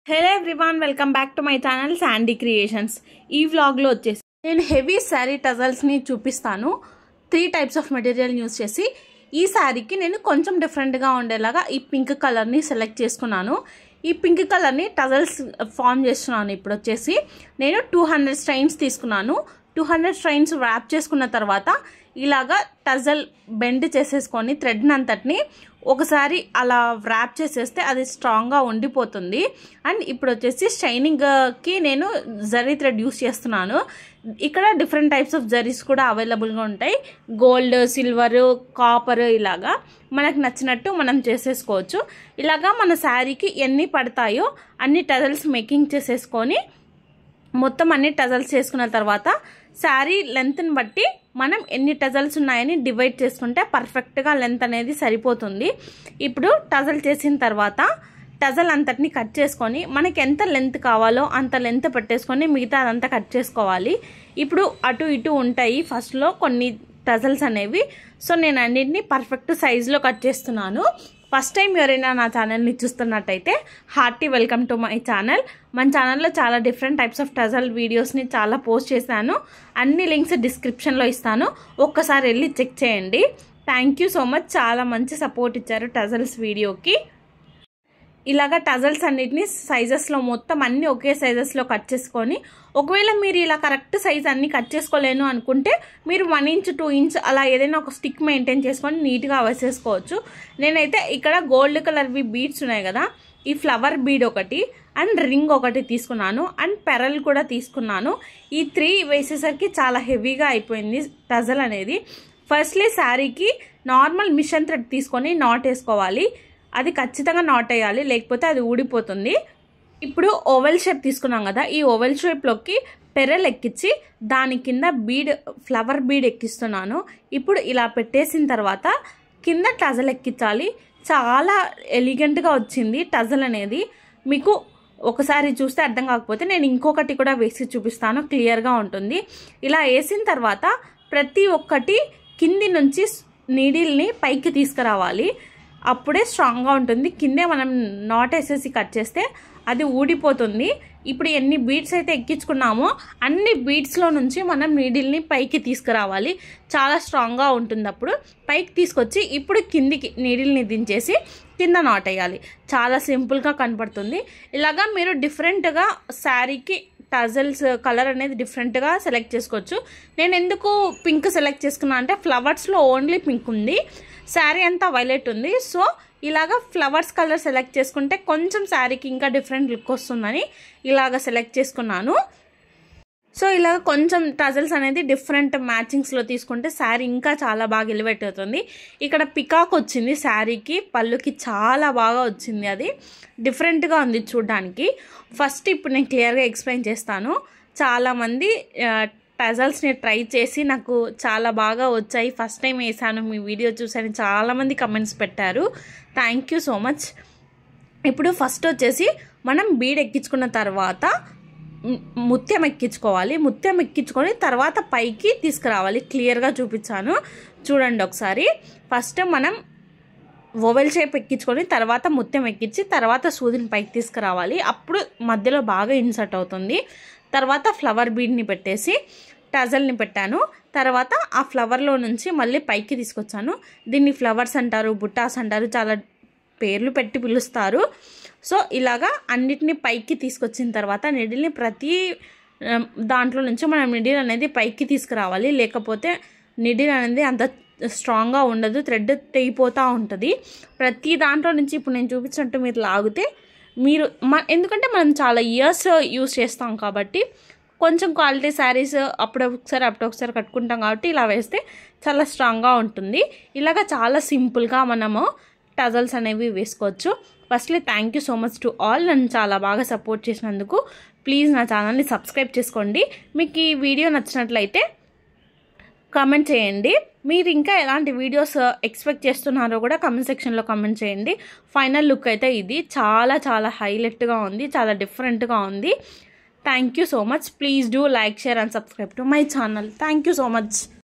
Hello everyone, welcome back to my channel Sandy creations. ఈ వ్లాగ్లో వచ్చేసి నేను హెవీ శారీ టజల్స్ని చూపిస్తాను. 3 టైప్స్ ఆఫ్ మెటీరియల్ యూజ్ చేసి ఈ శారీకి నేను కొంచెం డిఫరెంట్గా ఉండేలాగా ఈ పింక్ కలర్ని సెలెక్ట్ చేసుకున్నాను. ఈ పింక్ కలర్ని టజల్స్ ఫామ్ చేస్తున్నాను. ఇప్పుడు వచ్చేసి నేను 200 స్ట్రైన్స్ తీసుకున్నాను. 200 స్ట్రైన్స్ ర్యాప్ చేసుకున్న తర్వాత ఇలాగా టజల్ బెండ్ చేసేసుకొని థ్రెడ్ని అంతటిని ఒకసారి అలా ర్యాప్ చేసేస్తే అది స్ట్రాంగ్గా ఉండిపోతుంది. అండ్ ఇప్పుడు వచ్చేసి షైనింగ్కి నేను జరీ థ్రెడ్ యూస్ చేస్తున్నాను. ఇక్కడ డిఫరెంట్ టైప్స్ ఆఫ్ జరీస్ కూడా అవైలబుల్గా ఉంటాయి. గోల్డ్, సిల్వర్, కాపర్ ఇలాగా మనకు నచ్చినట్టు మనం చేసేసుకోవచ్చు. ఇలాగా మన శారీకి ఎన్ని పడతాయో అన్ని టజల్స్ మేకింగ్ చేసేసుకొని మొత్తం అన్ని టజల్స్ చేసుకున్న తర్వాత శారీ లెంత్ని బట్టి మనం ఎన్ని టజల్స్ ఉన్నాయని డివైడ్ చేసుకుంటే పర్ఫెక్ట్గా లెంత్ అనేది సరిపోతుంది. ఇప్పుడు టజల్ చేసిన తర్వాత టజల్ అంతటిని కట్ చేసుకొని మనకి ఎంత లెంత్ కావాలో అంత లెంత్ పెట్టేసుకొని మిగతా అదంతా కట్ చేసుకోవాలి. ఇప్పుడు అటు ఇటు ఉంటాయి ఫస్ట్లో కొన్ని టజల్స్ అనేవి. సో నేను అన్నింటినీ పర్ఫెక్ట్ సైజులో కట్ చేస్తున్నాను. ఫస్ట్ టైం ఎవరైనా నా ఛానల్ని చూస్తున్నట్టయితే hearty welcome to my channel. మన ఛానల్లో చాలా డిఫరెంట్ టైప్స్ ఆఫ్ టజల్ వీడియోస్ని చాలా పోస్ట్ చేశాను. అన్ని లింక్స్ డిస్క్రిప్షన్లో ఇస్తాను, ఒక్కసారి వెళ్ళి చెక్ చేయండి. థ్యాంక్ యూ సో మచ్, చాలా మంచి సపోర్ట్ ఇచ్చారు టజల్స్ వీడియోకి. ఇలాగ టజల్స్ అన్నిటిని సైజెస్లో మొత్తం అన్నీ ఒకే సైజెస్లో కట్ చేసుకొని, ఒకవేళ మీరు ఇలా కరెక్ట్ సైజ్ అన్నీ కట్ చేసుకోలేను అనుకుంటే మీరు 1 ఇంచ్ 2 ఇంచ్ అలా ఏదైనా ఒక స్టిక్ మెయింటైన్ చేసుకొని నీట్గా వేసేసుకోవచ్చు. నేనైతే ఇక్కడ గోల్డ్ కలర్వి బీడ్స్ ఉన్నాయి కదా, ఈ ఫ్లవర్ బీడ్ ఒకటి అండ్ రింగ్ ఒకటి తీసుకున్నాను అండ్ పెరల్ కూడా తీసుకున్నాను. ఈ 3 వేసేసరికి చాలా హెవీగా అయిపోయింది టజల్ అనేది. ఫస్ట్లీ శారీకి నార్మల్ మిషన్ థ్రెడ్ తీసుకొని నాట్ వేసుకోవాలి. అది ఖచ్చితంగా నాట్ వేయాలి, లేకపోతే అది ఊడిపోతుంది. ఇప్పుడు ఓవెల్ షేప్ తీసుకున్నాం కదా, ఈ ఓవెల్ షేప్లోకి పెరల్ ఎక్కించి దాని కింద బీడ్ ఫ్లవర్ బీడ్ ఎక్కిస్తున్నాను. ఇప్పుడు ఇలా పెట్టేసిన తర్వాత కింద టజల్ ఎక్కించాలి. చాలా ఎలిగెంట్గా వచ్చింది టజల్ అనేది. మీకు ఒకసారి చూస్తే అర్థం కాకపోతే నేను ఇంకొకటి కూడా వేసి చూపిస్తాను, క్లియర్గా ఉంటుంది. ఇలా వేసిన తర్వాత ప్రతి ఒక్కటి కింది నుంచి నీడిల్ని పైకి తీసుకురావాలి, అప్పుడే స్ట్రాంగ్గా ఉంటుంది. కిందే మనం నాట్ వేసేసి కట్ చేస్తే అది ఊడిపోతుంది. ఇప్పుడు ఎన్ని బీడ్స్ అయితే ఎక్కించుకున్నామో అన్ని బీడ్స్లో నుంచి మనం నీడిల్ని పైకి తీసుకురావాలి, చాలా స్ట్రాంగ్గా ఉంటుంది. అప్పుడు పైకి తీసుకొచ్చి ఇప్పుడు కిందికి నీడిల్ని దించేసి కింద నాట్ వేయాలి. చాలా సింపుల్గా కనపడుతుంది. ఇలాగా మీరు డిఫరెంట్గా శారీకి టజల్స్ కలర్ అనేది డిఫరెంట్గా సెలెక్ట్ చేసుకోవచ్చు. నేను ఎందుకు పింక్ సెలెక్ట్ చేసుకున్నా అంటే ఫ్లవర్స్లో ఓన్లీ పింక్ ఉంది, శారీ అంతా వైలెట్ ఉంది. సో ఇలాగ ఫ్లవర్స్ కలర్ సెలెక్ట్ చేసుకుంటే కొంచెం శారీకి ఇంకా డిఫరెంట్ లుక్ వస్తుందని ఇలాగ సెలెక్ట్ చేసుకున్నాను. సో ఇలాగ కొంచెం టజల్స్ అనేది డిఫరెంట్ మ్యాచింగ్స్లో తీసుకుంటే శారీ ఇంకా చాలా బాగా ఎలివేట్ అవుతుంది. ఇక్కడ పికాక్ వచ్చింది శారీకి, పళ్ళుకి చాలా బాగా వచ్చింది. అది డిఫరెంట్గా ఉంది చూడడానికి. ఫస్ట్ ఇప్పుడు నేను క్లియర్గా ఎక్స్ప్లెయిన్ చేస్తాను. చాలామంది టజల్స్ని ట్రై చేసి నాకు చాలా బాగా వచ్చాయి, ఫస్ట్ టైం వేసాను, మీ వీడియో చూసాను చాలామంది కమెంట్స్ పెట్టారు. Thank you so much. ఇప్పుడు ఫస్ట్ వచ్చేసి మనం బీడ్ ఎక్కించుకున్న తర్వాత ముత్యం ఎక్కించుకోవాలి. ముత్యం ఎక్కించుకొని తర్వాత పైకి తీసుకురావాలి. క్లియర్గా చూపించాను చూడండి ఒకసారి. ఫస్ట్ మనం ఓవెల్ షేప్ ఎక్కించుకొని తర్వాత ముత్యం ఎక్కించి తర్వాత సూదిని పైకి తీసుకురావాలి. అప్పుడు మధ్యలో బాగా ఇన్సర్ట్ అవుతుంది. తర్వాత ఫ్లవర్ బీడ్ని పెట్టేసి టజల్ని పెట్టాను. తర్వాత ఆ ఫ్లవర్లో నుంచి మళ్ళీ పైకి తీసుకొచ్చాను. దీన్ని ఫ్లవర్స్ అంటారు, బుట్టాస్ అంటారు, చాలా పేర్లు పెట్టి పిలుస్తారు. సో ఇలాగా అన్నిటినీ పైకి తీసుకొచ్చిన తర్వాత నిడిల్ని ప్రతి దాంట్లో నుంచి మనం నిడిల్ అనేది పైకి తీసుకురావాలి, లేకపోతే నిడిల్ అనేది అంత స్ట్రాంగ్గా ఉండదు, థ్రెడ్ తెగిపోతూ ఉంటుంది. ప్రతి దాంట్లో నుంచి ఇప్పుడు నేను చూపించినట్టు మీరు లాగితే మీరు ఎందుకంటే మనం చాలా ఇయర్స్ యూస్ చేస్తాం కాబట్టి కొంచెం క్వాలిటీ శారీస్ అప్పుడొకసారి కట్టుకుంటాం కాబట్టి ఇలా వేస్తే చాలా స్ట్రాంగ్గా ఉంటుంది. ఇలాగ చాలా సింపుల్గా మనము టజల్స్ అనేవి వేసుకోవచ్చు. Firstly thank you so much to all, నన్ను చాలా బాగా సపోర్ట్ చేసినందుకు. ప్లీజ్ నా ఛానల్ని సబ్స్క్రైబ్ చేసుకోండి. మీకు ఈ వీడియో నచ్చినట్లయితే కామెంట్ చేయండి. మీరు ఇంకా ఎలాంటి వీడియోస్ ఎక్స్పెక్ట్ చేస్తున్నారో కూడా కామెంట్ సెక్షన్లో కామెంట్ చేయండి. ఫైనల్ లుక్ అయితే ఇది చాలా చాలా హైలైట్గా ఉంది, చాలా డిఫరెంట్గా ఉంది. Thank you so much. Please do like, share and subscribe to my channel. Thank you so much.